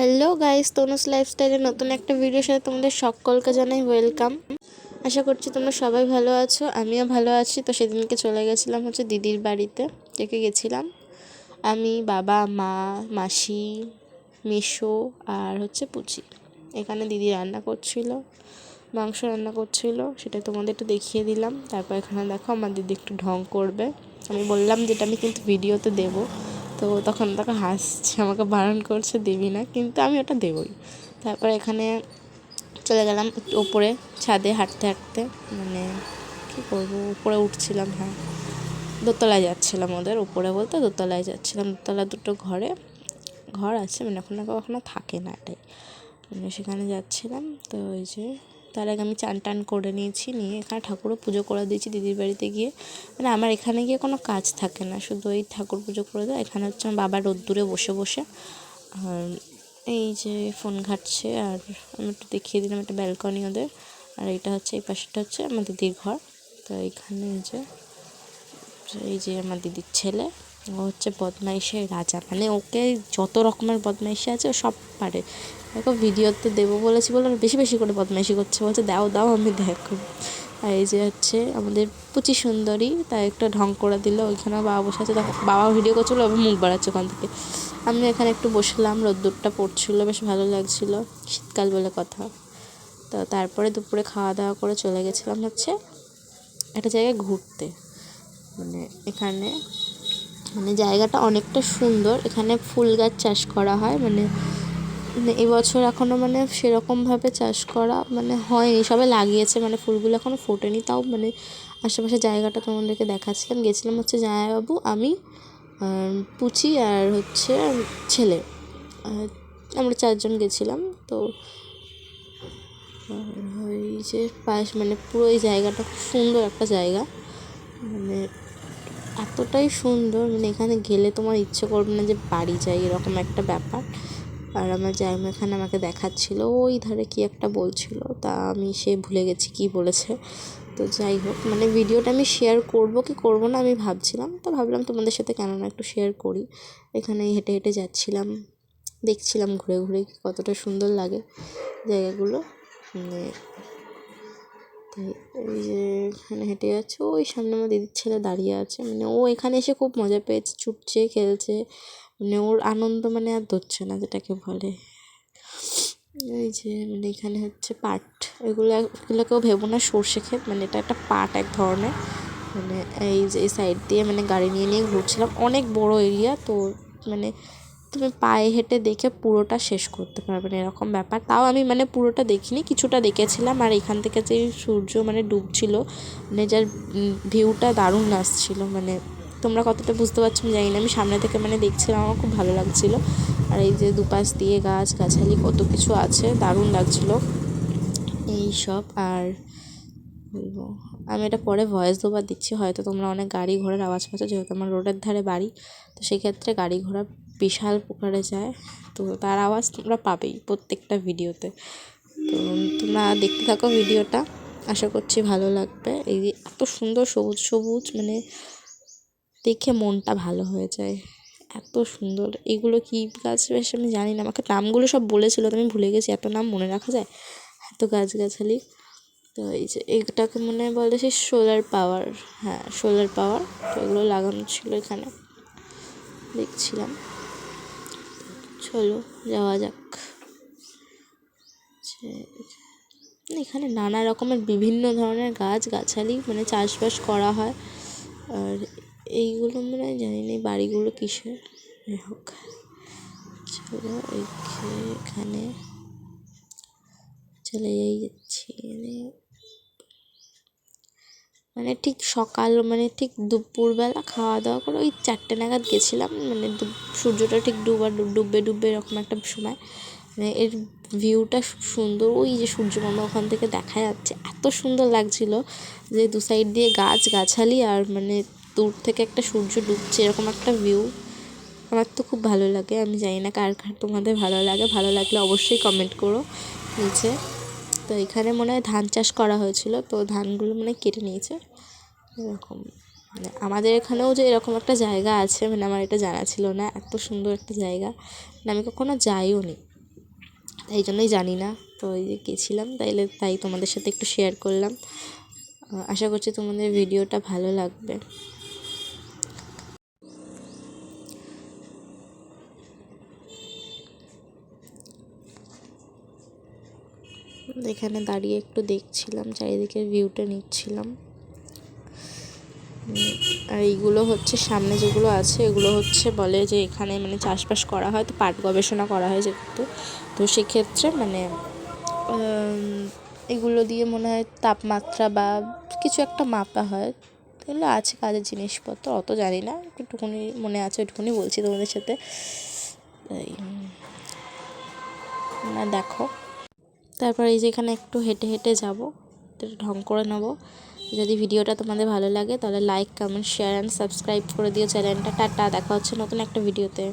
Hello guys, Tanu's লাইফস্টাইলের নতুন একটা ভিডিওর সাথে তোমাদের সকলকে জানাই ওয়েলকাম। আশা করছি তোমরা সবাই ভালো আছো, আমিও ভালো আছি। তো সেদিনকে চলে গেছিলাম দিদির বাড়িতে। গেছিলাম আমি, বাবা, মা, মাসি, মেসো আর পুচি। এখানে দিদি রান্না করছিল, মাংস রান্না করছিল, সেটা তোমাদের একটু দেখিয়ে দিলাম। তারপর এখানে দেখো আমার দিদি একটু ঢং করবে। আমি বললাম যেটা আমি কিন্তু ভিডিওতে দেবো, তো তখন তাকে হাসছে, আমাকে বারণ করছে দিবি না, কিন্তু আমি ওটা দেবই। তারপর এখানে চলে গেলাম একটু ওপরে ছাদে হাঁটতে হাঁটতে, মানে কী করবো, উপরে উঠছিলাম। হ্যাঁ, দোতলায় যাচ্ছিলাম, ওদের উপরে বলতে দোতলায় যাচ্ছিলাম। দোতলা দুটো ঘর আছে, মানে কখনো থাকে না, এটাই মানে সেখানে যাচ্ছিলাম। তো ওই যে তার আগে আমি চান টান করে নিয়ে এখানে ঠাকুরও পুজো করে দিয়েছি দিদির বাড়িতে গিয়ে। মানে আমার এখানে গিয়ে কোনো কাজ থাকে না, শুধু ওই ঠাকুর পুজো করে দেয়। এখানে আমার বাবা রোদ্দুরে বসে বসে আর এই যে ফোন ঘাঁটছে। আর আমি একটু দেখিয়ে দিলাম একটা ব্যালকনি ওদের। আর এইটা এই পাশেটা আমার দিদির ঘর। তো এইখানে এই যে আমার দিদির ছেলে, ও বদমাইশের রাজা, মানে ওকে যত রকমের বদমাইশি আছে ও সব পারে। দেখো ভিডিওতে দেবো বলেছি বলে বেশি বেশি করে বদমাইশি করছে, বলছে দাও দাও আমি দেখো। আর এই যে আমাদের পুচি সুন্দরী, তাই একটা ঢং করে দিল। ওইখানে বাবা বসে আছে, দেখো বাবা ভিডিও করছিলো, আবার মুখ বাড়াচ্ছে ওখান থেকে। আমি এখানে একটু বসলাম, রোদ্দুরটা পড়ছিলো, বেশ ভালো লাগছিলো, শীতকাল বলে কথা। তো তারপরে দুপুরে খাওয়া দাওয়া করে চলে গেছিলাম একটা জায়গায় ঘুরতে। মানে এখানে জায়গাটা অনেকটা সুন্দর। এখানে ফুল গাছ চাষ করা হয়, মানে এবছর এখনও সেরকমভাবে চাষ করা হয়নি, সবে লাগিয়েছে, ফুলগুলো এখনও ফোটেনি। তাও আশেপাশে জায়গাটা তোমাদেরকে দেখাচ্ছিলাম। গেছিলাম জামাইবাবু, আমি, পুচি আর ছেলে, আমরা 4 জন গেছিলাম। তো ওই যে পুরো এই জায়গাটা খুব সুন্দর একটা জায়গা, এতটাই সুন্দর, এখানে গেলে তোমার ইচ্ছে করবে না যে বাড়ি যাই, এরকম একটা ব্যাপার। আর আমার জামাই এখানে আমাকে দেখাচ্ছিল, ওই ধারে কি একটা বলছিল, তা আমি ভুলে গেছি কি বলেছে। তো যাই হোক, ভিডিওটা আমি শেয়ার করবো কি করবো না আমি ভাবছিলাম, তো ভাবলাম তোমাদের সাথে কেননা একটু শেয়ার করি। এখানে হেঁটে হেঁটে যাচ্ছিলাম, দেখছিলাম ঘুরে ঘুরে কতটা সুন্দর লাগে জায়গাগুলো। ওই যে এখানে হেঁটে যাচ্ছে, ওই সামনে আমার দিদির ছেলে দাঁড়িয়ে আছে, ও এখানে এসে খুব মজা পেয়েছে, ছুটছে, খেলছে, ওর আনন্দ আর ধরছে না, যেটাকে বলে। এই যে এখানে পাট, এগুলোকেও ভেবো না সর্ষে ক্ষেত, এটা একটা পাট এক ধরনের। এই যে এই সাইড দিয়ে গাড়ি নিয়ে ঘুরছিলাম, অনেক বড় এরিয়া। তো তুমি পায়ে হেঁটে দেখে পুরোটা শেষ করতে পারবে না, এরকম ব্যাপার। তাও আমি পুরোটা দেখিনি, কিছুটা দেখেছিলাম। আর এখান থেকে যে সূর্য ডুবছিল, যার ভিউটা দারুণ আসছিল, তোমরা কতটা বুঝতে পারছো আমি জানি না। আমি সামনে থেকে দেখছিলাম, আমার খুব ভালো লাগছিল। আর এই যে দুপাশ দিয়ে গাছগাছালি কত কিছু আছে, দারুণ লাগছিল এই সব। আর বলবো, আমি এটা পরে ভয়েস ওভার দিচ্ছি, হয়তো তোমরা অনেক গাড়ি ঘোড়ার আওয়াজ পাচ্ছ, যেহেতু আমার রোডের ধারে বাড়ি। তো সেক্ষেত্রে গাড়ি ঘোড়া বিশাল প্রকারে যায়, তো তার আওয়াজ তোমরা পাবেই প্রত্যেকটা ভিডিওতে। তো তোমরা দেখতে থাকো ভিডিওটা, আশা করছি ভালো লাগবে। এই যে এত সুন্দর সবুজ সবুজ, দেখে মনটা ভালো হয়ে যায়, এত সুন্দর। এগুলো কী গাছ বেশ আমি জানি না, আমাকে নামগুলো সব বলেছিল, তো আমি ভুলে গেছি, এত নাম মনে রাখা যায়, এত গাছগাছালি। তো এই যে এইটাকে বলে সেই সোলার পাওয়ার, হ্যাঁ সোলার পাওয়ার। তো এগুলো লাগানো ছিল এখানে, দেখছিলাম। চলো যাওয়া যাক। এখানে নানা রকমের বিভিন্ন ধরনের গাছগাছালি চাষবাস করা হয়। আর এইগুলো জানি না বাড়িগুলো কিসের, হোক। চলো এখানে চলে যাচ্ছি। ঠিক সকাল ঠিক দুপুরবেলা খাওয়া দাওয়া করে ওই 4টে নাগাদ গেছিলাম। সূর্যটা ঠিক ডুববে এরকম একটা সময়। এর ভিউটা সুন্দর, ওই যে সূর্যমামা ওখান থেকে দেখা যাচ্ছে, এত সুন্দর লাগছিল যে দু সাইড দিয়ে গাছগাছালি, আর দূর থেকে একটা সূর্য ডুবছে, এরকম একটা ভিউ। আমার তো খুব ভালো লাগে, আমি জানি না কার কার তোমাদের ভালো লাগে, ভালো লাগলে অবশ্যই কমেন্ট করো নিচে। তো এখানে মনে হয় ধান চাষ করা হয়েছিল, তো ধানগুলো কেটে নিয়েছে এরকম। আমাদের এখানেও যে এরকম একটা জায়গা আছে, আমার এটা জানা ছিল না, এত সুন্দর একটা জায়গা, আমি কখনো যাইও নি। তাই জন্যই জানি না। তো ওই যে গেছিলাম, তাই তোমাদের সাথে একটু শেয়ার করলাম। আশা করছি তোমাদের ভিডিওটা ভালো লাগবে। এখানে দাঁড়িয়ে একটু দেখছিলাম, চারিদিকের ভিউটা নিচ্ছিলাম। আর এইগুলো হচ্ছে সামনে যেগুলো আছে, এগুলো হচ্ছে বলে যে এখানে মানে চাষবাস করা হয়, তো পাট গবেষণা করা হয় যেহেতু, তো সেক্ষেত্রে মানে এগুলো দিয়ে মনে হয় তাপমাত্রা বা কিছু একটা মাপা হয়। এগুলো আছে কাজের জিনিসপত্র, অত জানি না, একটুখানি মনে আছে, ওইটুকুনি বলছি তোমাদের সাথে। না দেখো, তারপর এই যে এখানে একটু হেঁটে হেঁটে যাবো, ঢং করে নেবো। যদি ভিডিওটা তোমাদের ভালো লাগে তাহলে like, comment, share and subscribe করে দিও চ্যানেলটা। টাটা, দেখা হচ্ছে নতুন একটা ভিডিওতে।